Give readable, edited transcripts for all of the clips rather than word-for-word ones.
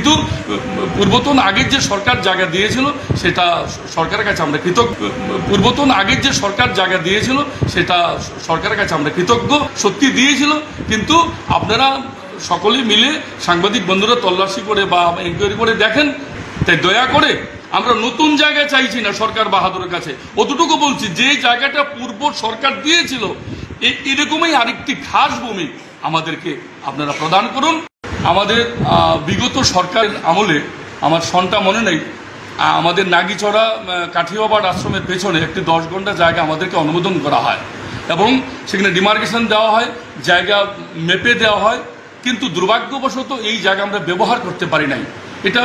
কিন্তু পূর্বতন আগের যে সরকার জায়গা দিয়েছিল সেটা সরকারের কাছে আমরা কৃতজ্ঞ। পূর্বতন আগের যে সরকার জায়গা দিয়েছিল সেটা সরকারের কাছে আমরা কৃতজ্ঞ। সত্যি দিয়েছিল, কিন্তু আপনারা সকলে মিলে সাংবাদিক বন্ধুরা তল্লাশি করে বা এনকোয়ারি করে দেখেন। তাই দয়া করে আমরা নতুন জায়গা চাইছি না সরকার বাহাদুরের কাছে। অতটুকু বলছি, যে জায়গাটা পূর্ব সরকার দিয়েছিল এরকমই আরেকটি খাস ভূমি আমাদেরকে আপনারা প্রদান করুন। আমাদের বিগত সরকারের আমলে আমার সনটা মনে নেই, আমাদের নাগিচড়া কাঠিয়াবাড় আশ্রমের পেছনে একটি 10 ঘন্টা জায়গা আমাদেরকে অনুমোদন করা হয় এবং সেখানে ডিমার্কেশন দেওয়া হয়, জায়গা মেপে দেওয়া হয়। কিন্তু দুর্ভাগ্যবশত এই জায়গা আমরা ব্যবহার করতে পারি নাই। এটা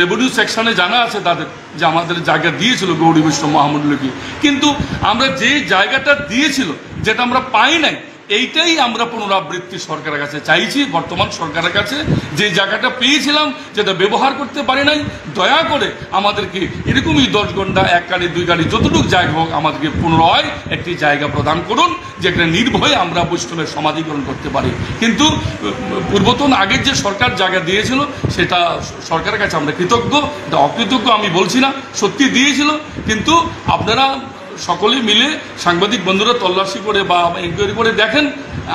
রেভিনিউ সেকশনে জানা আছে তাদের যে আমাদের জায়গা দিয়েছিল গৌরী বৈষ্ণব মহামণ্ডলকে, কিন্তু আমরা যে জায়গাটা দিয়েছিল যেটা আমরা পাই নাই, এইটাই আমরা পুনরাবৃত্তি সরকারের কাছে চাইছি। বর্তমান সরকারের কাছে যে জায়গাটা পেয়েছিলাম যেটা ব্যবহার করতে পারি নাই, দয়া করে আমাদেরকে এরকমই 10 ঘন্টা 1 গাড়ি 2 গাড়ি যতটুকু জায়গা হোক আমাদেরকে পুনরায় একটি জায়গা প্রদান করুন, যেখানে নির্ভয়ে আমরা বৈষ্ণবের সমাধিকরণ করতে পারি। কিন্তু পূর্বতন আগের যে সরকার জায়গা দিয়েছিল সেটা সরকারের কাছে আমরা কৃতজ্ঞ। এটা অকৃতজ্ঞ আমি বলছি না, সত্যি দিয়েছিল, কিন্তু আপনারা সকলে মিলে সাংবাদিক বন্ধুরা তল্লাশি করে বা এনকোয়ারি করে দেখেন।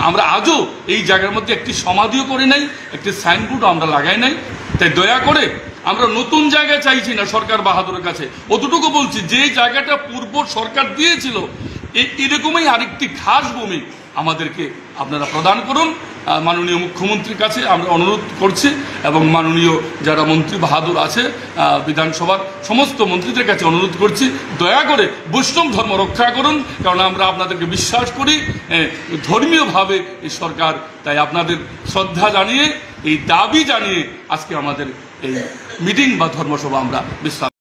আমরা আজও এই জায়গার মধ্যে একটি সমাধিও করে নাই, একটি সাইনবোর্ডও আমরা লাগাই নাই। তাই দয়া করে আমরা নতুন জায়গা চাইছি না সরকার বাহাদুরের কাছে। অতটুকু বলছি, যে জায়গাটা পূর্ব সরকার দিয়েছিল এরকমই আরেকটি খাস ভূমি আমাদেরকে আপনারা প্রদান করুন। মাননীয় মুখ্যমন্ত্রীর কাছে আমরা অনুরোধ করছি এবং মাননীয় যারা মন্ত্রী বাহাদুর আছে বিধানসভার সমস্ত মন্ত্রীদের কাছে অনুরোধ করছি, দয়া করে বৈষ্ণব ধর্ম রক্ষা করুন, কারণ আমরা আপনাদেরকে বিশ্বাস করি ধর্মীয়ভাবে এই সরকার। তাই আপনাদের শ্রদ্ধা জানিয়ে, এই দাবি জানিয়ে আজকে আমাদের এই মিটিং বা ধর্মসভা আমরা বিশ্রাম